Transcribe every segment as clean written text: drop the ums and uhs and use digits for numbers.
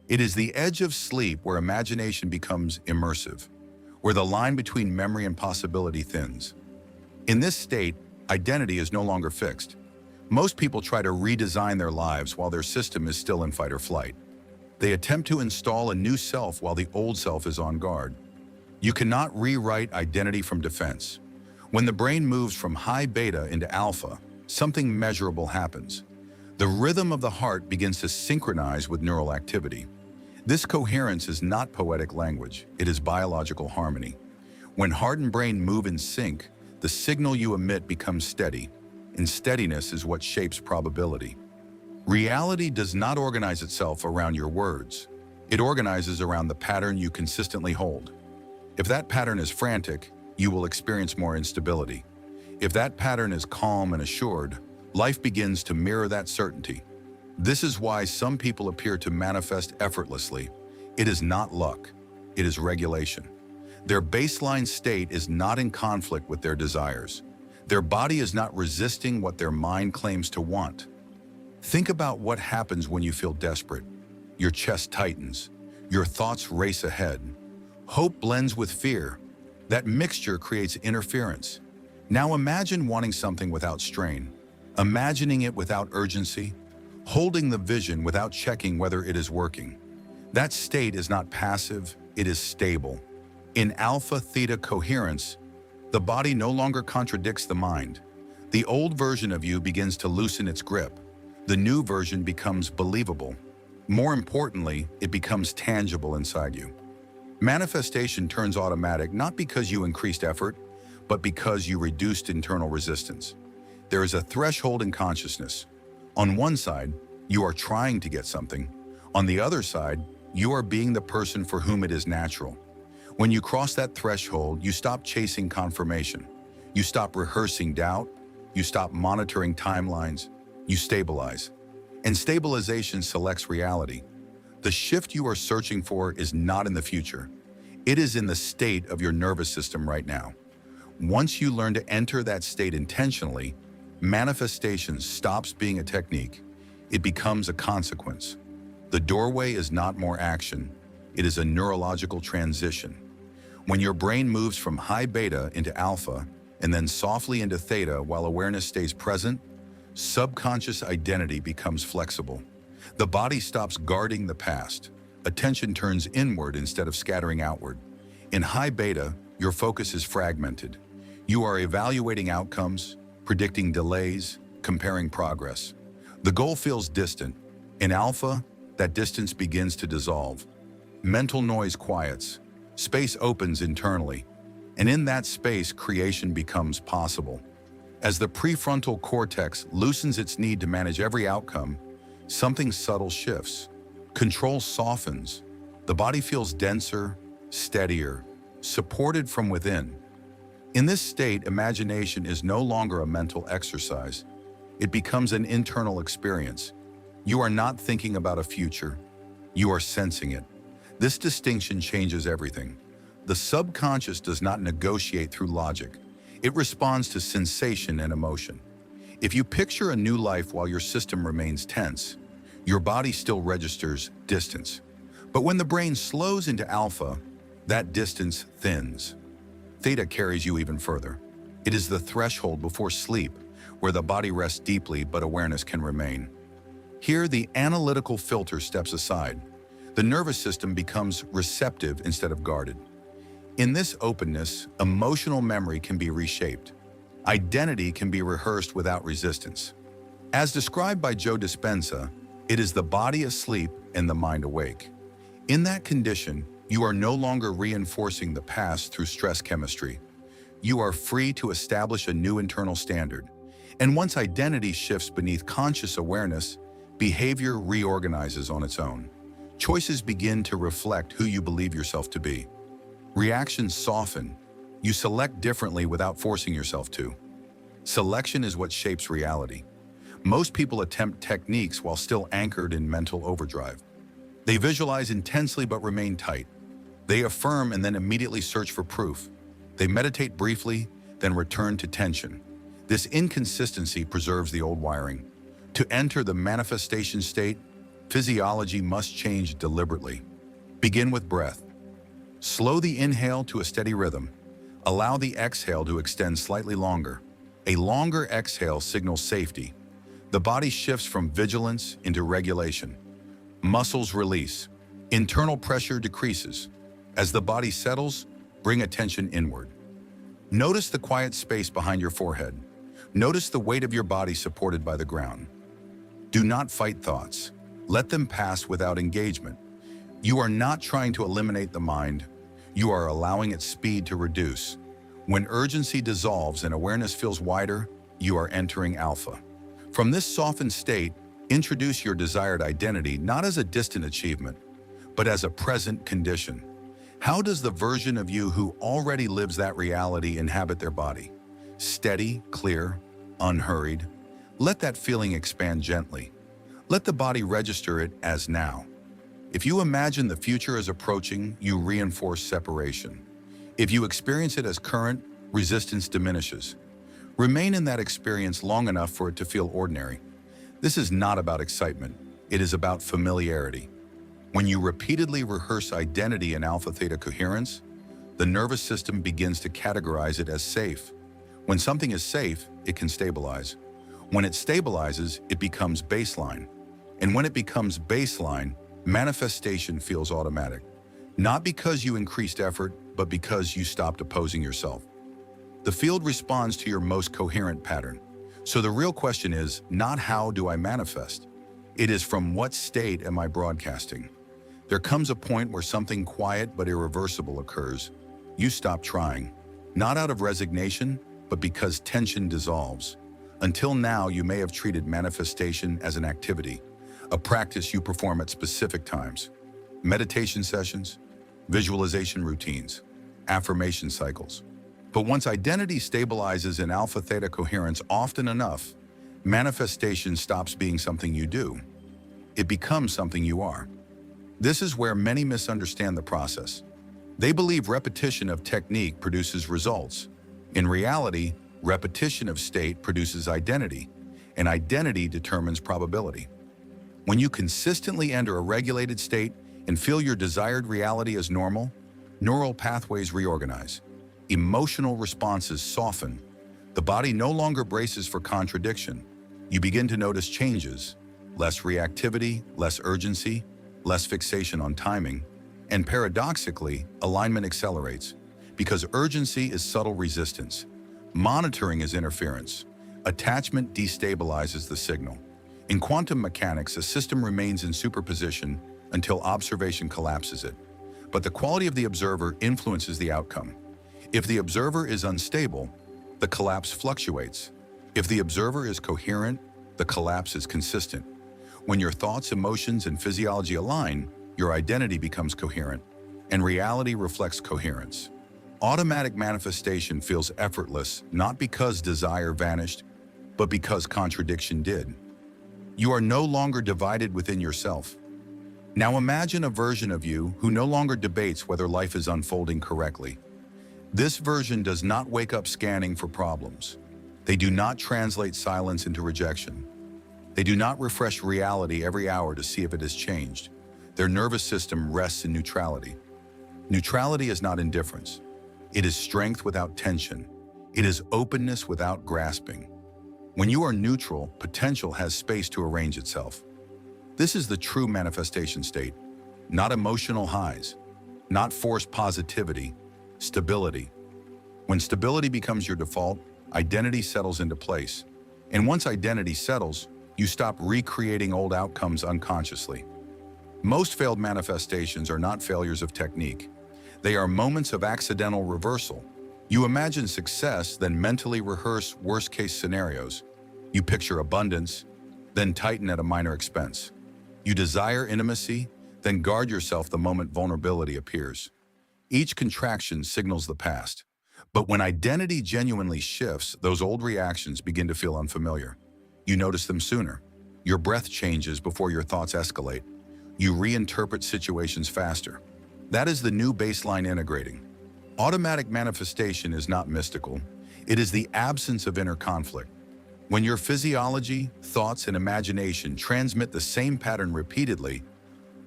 It is the edge of sleep where imagination becomes immersive, where the line between memory and possibility thins. In this state, identity is no longer fixed. Most people try to redesign their lives while their system is still in fight or flight. They attempt to install a new self while the old self is on guard. You cannot rewrite identity from defense. When the brain moves from high beta into alpha, something measurable happens. The rhythm of the heart begins to synchronize with neural activity. This coherence is not poetic language, it is biological harmony. When heart and brain move in sync, the signal you emit becomes steady, and steadiness is what shapes probability. Reality does not organize itself around your words. It organizes around the pattern you consistently hold. If that pattern is frantic, you will experience more instability. If that pattern is calm and assured, life begins to mirror that certainty. This is why some people appear to manifest effortlessly. It is not luck, it is regulation. Their baseline state is not in conflict with their desires. Their body is not resisting what their mind claims to want. Think about what happens when you feel desperate. Your chest tightens. Your thoughts race ahead. Hope blends with fear. That mixture creates interference. Now imagine wanting something without strain, imagining it without urgency, holding the vision without checking whether it is working. That state is not passive, it is stable. In alpha-theta coherence, the body no longer contradicts the mind. The old version of you begins to loosen its grip. The new version becomes believable. More importantly, it becomes tangible inside you. Manifestation turns automatic not because you increased effort, but because you reduced internal resistance. There is a threshold in consciousness. On one side, you are trying to get something. On the other side, you are being the person for whom it is natural. When you cross that threshold, you stop chasing confirmation. You stop rehearsing doubt. You stop monitoring timelines. You stabilize. And stabilization selects reality. The shift you are searching for is not in the future. It is in the state of your nervous system right now. Once you learn to enter that state intentionally, manifestation stops being a technique. It becomes a consequence. The doorway is not more action. It is a neurological transition. When your brain moves from high beta into alpha and then softly into theta while awareness stays present, subconscious identity becomes flexible. The body stops guarding the past. Attention turns inward instead of scattering outward. In high beta, your focus is fragmented. You are evaluating outcomes, predicting delays, comparing progress. The goal feels distant. In alpha, that distance begins to dissolve. Mental noise quiets. Space opens internally. And in that space, creation becomes possible. As the prefrontal cortex loosens its need to manage every outcome, something subtle shifts. Control softens. The body feels denser, steadier, supported from within. In this state, imagination is no longer a mental exercise. It becomes an internal experience. You are not thinking about a future. You are sensing it. This distinction changes everything. The subconscious does not negotiate through logic. It responds to sensation and emotion. If you picture a new life while your system remains tense, your body still registers distance. But when the brain slows into alpha, that distance thins. Theta carries you even further. It is the threshold before sleep, where the body rests deeply but awareness can remain. Here, the analytical filter steps aside. The nervous system becomes receptive instead of guarded. In this openness, emotional memory can be reshaped. Identity can be rehearsed without resistance. As described by Joe Dispenza, it is the body asleep and the mind awake. In that condition, you are no longer reinforcing the past through stress chemistry. You are free to establish a new internal standard. And once identity shifts beneath conscious awareness, behavior reorganizes on its own. Choices begin to reflect who you believe yourself to be. Reactions soften. You select differently without forcing yourself to. Selection is what shapes reality. Most people attempt techniques while still anchored in mental overdrive. They visualize intensely but remain tight. They affirm and then immediately search for proof. They meditate briefly, then return to tension. This inconsistency preserves the old wiring. To enter the manifestation state, Physiology must change deliberately. Begin with breath. Slow the inhale to a steady rhythm. Allow the exhale to extend slightly longer. A longer exhale signals safety. The body shifts from vigilance into regulation. Muscles release. Internal pressure decreases. As the body settles, bring attention inward. Notice the quiet space behind your forehead. Notice the weight of your body supported by the ground. Do not fight thoughts. Let them pass without engagement. You are not trying to eliminate the mind. You are allowing its speed to reduce. When urgency dissolves and awareness feels wider, you are entering alpha. From this softened state, introduce your desired identity not as a distant achievement, but as a present condition. How does the version of you who already lives that reality inhabit their body? Steady, clear, unhurried. Let that feeling expand gently. Let the body register it as now. If you imagine the future as approaching, you reinforce separation. If you experience it as current, resistance diminishes. Remain in that experience long enough for it to feel ordinary. This is not about excitement. It is about familiarity. When you repeatedly rehearse identity in alpha-theta coherence, the nervous system begins to categorize it as safe. When something is safe, it can stabilize. When it stabilizes, it becomes baseline. And when it becomes baseline, manifestation feels automatic. Not because you increased effort, but because you stopped opposing yourself. The field responds to your most coherent pattern. So the real question is not how do I manifest? It is from what state am I broadcasting? There comes a point where something quiet but irreversible occurs. You stop trying, not out of resignation, but because tension dissolves. Until now, you may have treated manifestation as an activity, a practice you perform at specific times. Meditation sessions, visualization routines, affirmation cycles. But once identity stabilizes in alpha-theta coherence often enough, manifestation stops being something you do. It becomes something you are. This is where many misunderstand the process. They believe repetition of technique produces results. In reality, repetition of state produces identity, and identity determines probability. When you consistently enter a regulated state and feel your desired reality as normal, neural pathways reorganize. Emotional responses soften. The body no longer braces for contradiction. You begin to notice changes, less reactivity, less urgency, less fixation on timing, and paradoxically, alignment accelerates because urgency is subtle resistance. Monitoring is interference. Attachment destabilizes the signal. In quantum mechanics, a system remains in superposition until observation collapses it. But the quality of the observer influences the outcome. If the observer is unstable, the collapse fluctuates. If the observer is coherent, the collapse is consistent. When your thoughts, emotions, and physiology align, your identity becomes coherent, and reality reflects coherence. Automatic manifestation feels effortless, not because desire vanished, but because contradiction did. You are no longer divided within yourself. Now imagine a version of you who no longer debates whether life is unfolding correctly. This version does not wake up scanning for problems. They do not translate silence into rejection. They do not refresh reality every hour to see if it has changed. Their nervous system rests in neutrality. Neutrality is not indifference. It is strength without tension. It is openness without grasping. When you are neutral, potential has space to arrange itself. This is the true manifestation state, not emotional highs, not forced positivity, stability. When stability becomes your default, identity settles into place. And once identity settles, you stop recreating old outcomes unconsciously. Most failed manifestations are not failures of technique. They are moments of accidental reversal. You imagine success, then mentally rehearse worst-case scenarios. You picture abundance, then tighten at a minor expense. You desire intimacy, then guard yourself the moment vulnerability appears. Each contraction signals the past. But when identity genuinely shifts, those old reactions begin to feel unfamiliar. You notice them sooner. Your breath changes before your thoughts escalate. You reinterpret situations faster. That is the new baseline integrating. Automatic manifestation is not mystical. It is the absence of inner conflict. When your physiology, thoughts, and imagination transmit the same pattern repeatedly,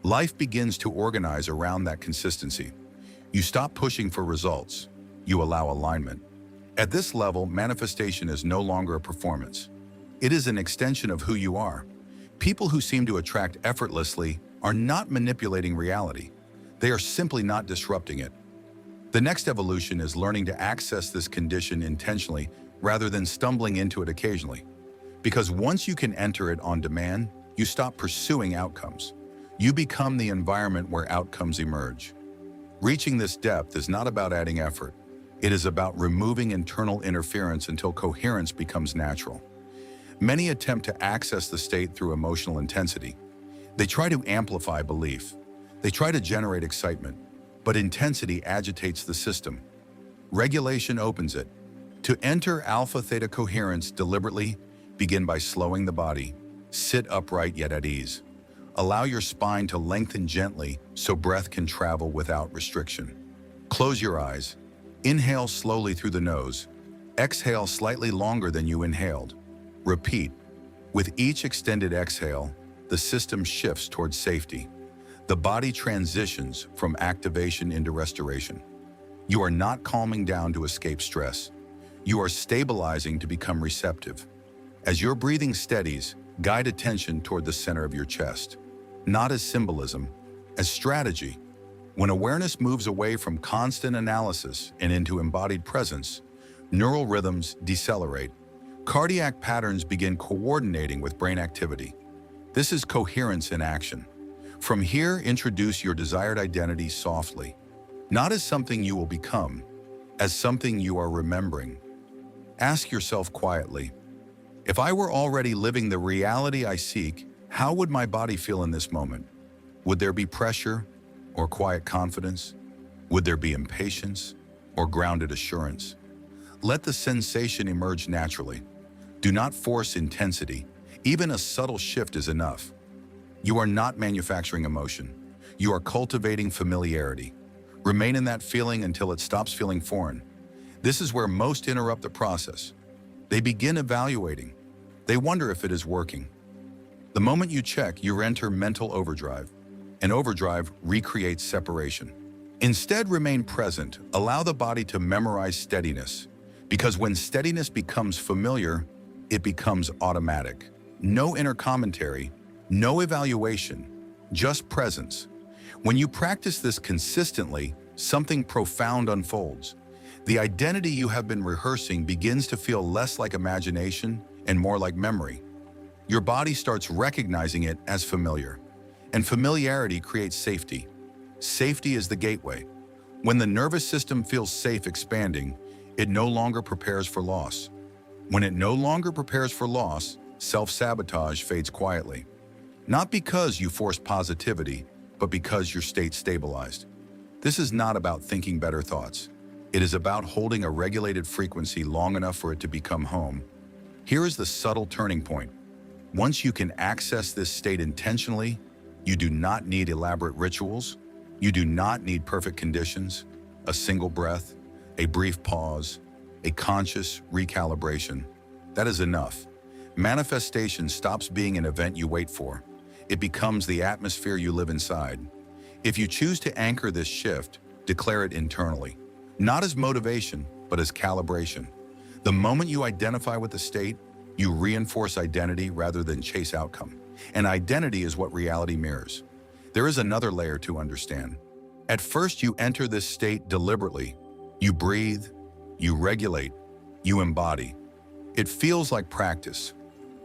life begins to organize around that consistency. You stop pushing for results. You allow alignment. At this level, manifestation is no longer a performance. It is an extension of who you are. People who seem to attract effortlessly are not manipulating reality. They are simply not disrupting it. The next evolution is learning to access this condition intentionally rather than stumbling into it occasionally. Because once you can enter it on demand, you stop pursuing outcomes. You become the environment where outcomes emerge. Reaching this depth is not about adding effort. It is about removing internal interference until coherence becomes natural. Many attempt to access the state through emotional intensity. They try to amplify belief. They try to generate excitement, but intensity agitates the system. Regulation opens it. To enter alpha-theta coherence deliberately, begin by slowing the body. Sit upright yet at ease. Allow your spine to lengthen gently so breath can travel without restriction. Close your eyes. Inhale slowly through the nose. Exhale slightly longer than you inhaled. Repeat. With each extended exhale, the system shifts towards safety. The body transitions from activation into restoration. You are not calming down to escape stress. You are stabilizing to become receptive. As your breathing steadies, guide attention toward the center of your chest. Not as symbolism, as strategy. When awareness moves away from constant analysis and into embodied presence, neural rhythms decelerate. Cardiac patterns begin coordinating with brain activity. This is coherence in action. From here, introduce your desired identity softly, not as something you will become, as something you are remembering. Ask yourself quietly, if I were already living the reality I seek, how would my body feel in this moment? Would there be pressure or quiet confidence? Would there be impatience or grounded assurance? Let the sensation emerge naturally. Do not force intensity. Even a subtle shift is enough. You are not manufacturing emotion. You are cultivating familiarity. Remain in that feeling until it stops feeling foreign. This is where most interrupt the process. They begin evaluating. They wonder if it is working. The moment you check, you enter mental overdrive. And overdrive recreates separation. Instead, remain present. Allow the body to memorize steadiness. Because when steadiness becomes familiar, it becomes automatic. No inner commentary, no evaluation, just presence. When you practice this consistently, something profound unfolds. The identity you have been rehearsing begins to feel less like imagination and more like memory. Your body starts recognizing it as familiar. And familiarity creates safety. Safety is the gateway. When the nervous system feels safe expanding, it no longer prepares for loss. When it no longer prepares for loss, self-sabotage fades quietly. Not because you forced positivity, but because your state stabilized. This is not about thinking better thoughts. It is about holding a regulated frequency long enough for it to become home. Here is the subtle turning point. Once you can access this state intentionally, you do not need elaborate rituals. You do not need perfect conditions, a single breath, a brief pause, a conscious recalibration. That is enough. Manifestation stops being an event you wait for. It becomes the atmosphere you live inside. If you choose to anchor this shift, declare it internally. Not as motivation, but as calibration. The moment you identify with the state, you reinforce identity rather than chase outcome. And identity is what reality mirrors. There is another layer to understand. At first, you enter this state deliberately. You breathe, you regulate, you embody. It feels like practice.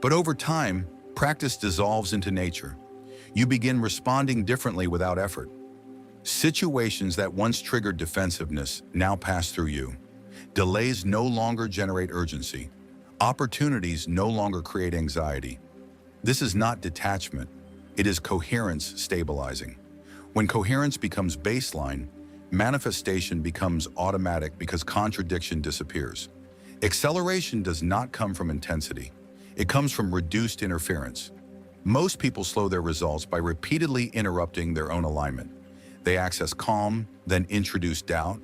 But over time, practice dissolves into nature. You begin responding differently without effort. Situations that once triggered defensiveness now pass through you. Delays no longer generate urgency. Opportunities no longer create anxiety. This is not detachment. It is coherence stabilizing. When coherence becomes baseline, manifestation becomes automatic because contradiction disappears. Acceleration does not come from intensity. It comes from reduced interference. Most people slow their results by repeatedly interrupting their own alignment. They access calm, then introduce doubt.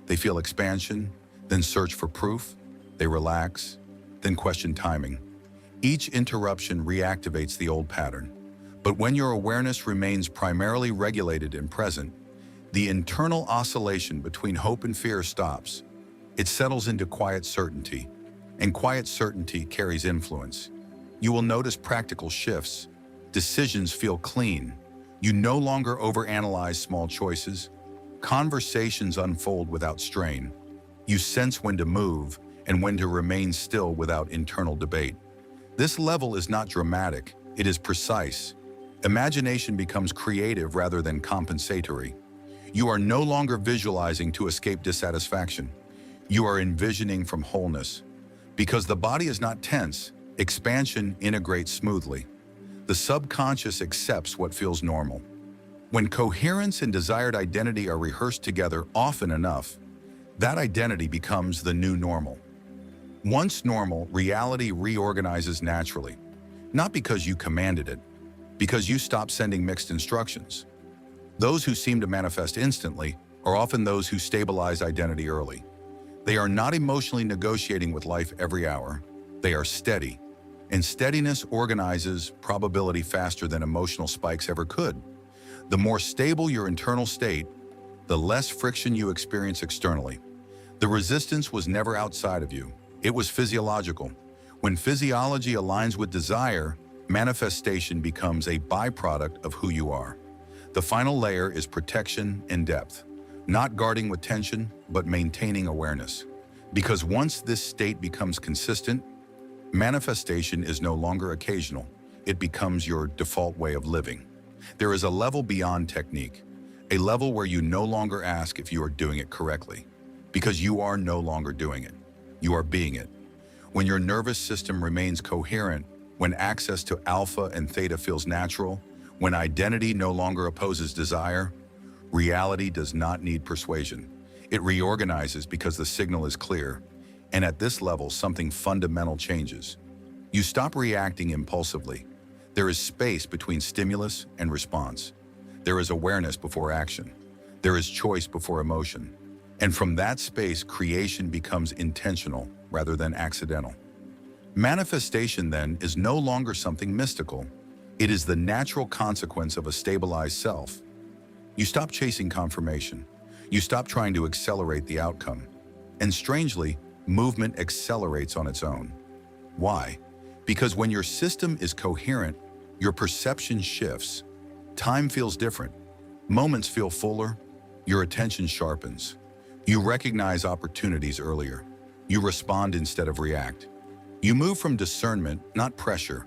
They feel expansion, then search for proof. They relax, then question timing. Each interruption reactivates the old pattern. But when your awareness remains primarily regulated and present, the internal oscillation between hope and fear stops. It settles into quiet certainty, and quiet certainty carries influence. You will notice practical shifts. Decisions feel clean. You no longer overanalyze small choices. Conversations unfold without strain. You sense when to move and when to remain still without internal debate. This level is not dramatic, it is precise. Imagination becomes creative rather than compensatory. You are no longer visualizing to escape dissatisfaction. You are envisioning from wholeness. Because the body is not tense, expansion integrates smoothly. The subconscious accepts what feels normal. When coherence and desired identity are rehearsed together often enough, that identity becomes the new normal. Once normal, reality reorganizes naturally, not because you commanded it, because you stopped sending mixed instructions. Those who seem to manifest instantly are often those who stabilize identity early. They are not emotionally negotiating with life every hour. They are steady, and steadiness organizes probability faster than emotional spikes ever could. The more stable your internal state, the less friction you experience externally. The resistance was never outside of you. It was physiological. When physiology aligns with desire, manifestation becomes a byproduct of who you are. The final layer is protection and depth. Not guarding with tension, but maintaining awareness. Because once this state becomes consistent, manifestation is no longer occasional. It becomes your default way of living. There is a level beyond technique, a level where you no longer ask if you are doing it correctly, because you are no longer doing it. You are being it. When your nervous system remains coherent, when access to alpha and theta feels natural, when identity no longer opposes desire, reality does not need persuasion. It reorganizes because the signal is clear. And at this level, something fundamental changes. You stop reacting impulsively. There is space between stimulus and response. There is awareness before action. There is choice before emotion. And from that space, creation becomes intentional rather than accidental. Manifestation, then, is no longer something mystical. It is the natural consequence of a stabilized self. You stop chasing confirmation. You stop trying to accelerate the outcome. And strangely, movement accelerates on its own. Why? Because when your system is coherent, your perception shifts. Time feels different. Moments feel fuller. Your attention sharpens. You recognize opportunities earlier. You respond instead of react. You move from discernment, not pressure.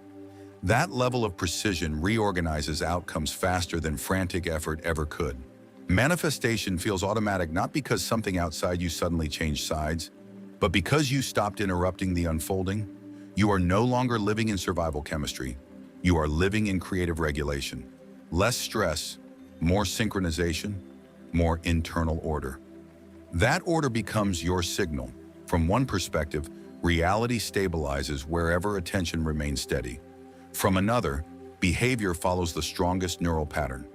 That level of precision reorganizes outcomes faster than frantic effort ever could. Manifestation feels automatic not because something outside you suddenly changed sides, but because you stopped interrupting the unfolding. You are no longer living in survival chemistry. You are living in creative regulation. Less stress, more synchronization, more internal order. That order becomes your signal. From one perspective, reality stabilizes wherever attention remains steady. From another, behavior follows the strongest neural pattern.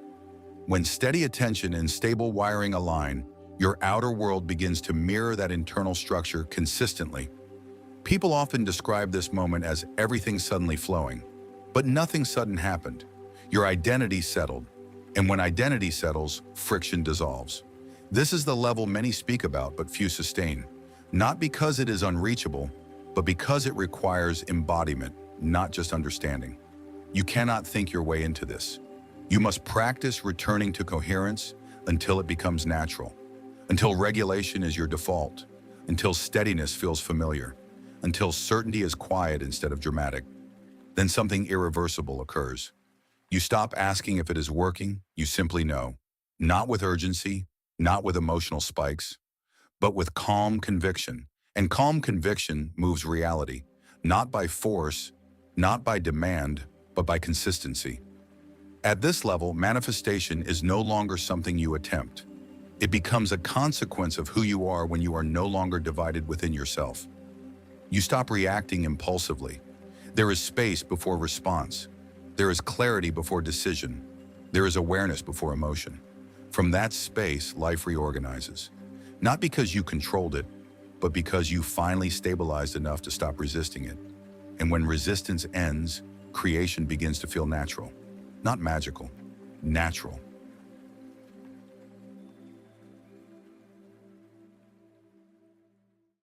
When steady attention and stable wiring align, your outer world begins to mirror that internal structure consistently. People often describe this moment as everything suddenly flowing, but nothing sudden happened. Your identity settled, and when identity settles, friction dissolves. This is the level many speak about but few sustain, not because it is unreachable, but because it requires embodiment, not just understanding. You cannot think your way into this. You must practice returning to coherence until it becomes natural, until regulation is your default, until steadiness feels familiar, until certainty is quiet instead of dramatic. Then something irreversible occurs. You stop asking if it is working, you simply know. Not with urgency, not with emotional spikes, but with calm conviction. And calm conviction moves reality, not by force, not by demand, but by consistency. At this level, manifestation is no longer something you attempt. It becomes a consequence of who you are when you are no longer divided within yourself. You stop reacting impulsively. There is space before response. There is clarity before decision. There is awareness before emotion. From that space, life reorganizes. Not because you controlled it, but because you finally stabilized enough to stop resisting it. And when resistance ends, creation begins to feel natural. Not magical, natural.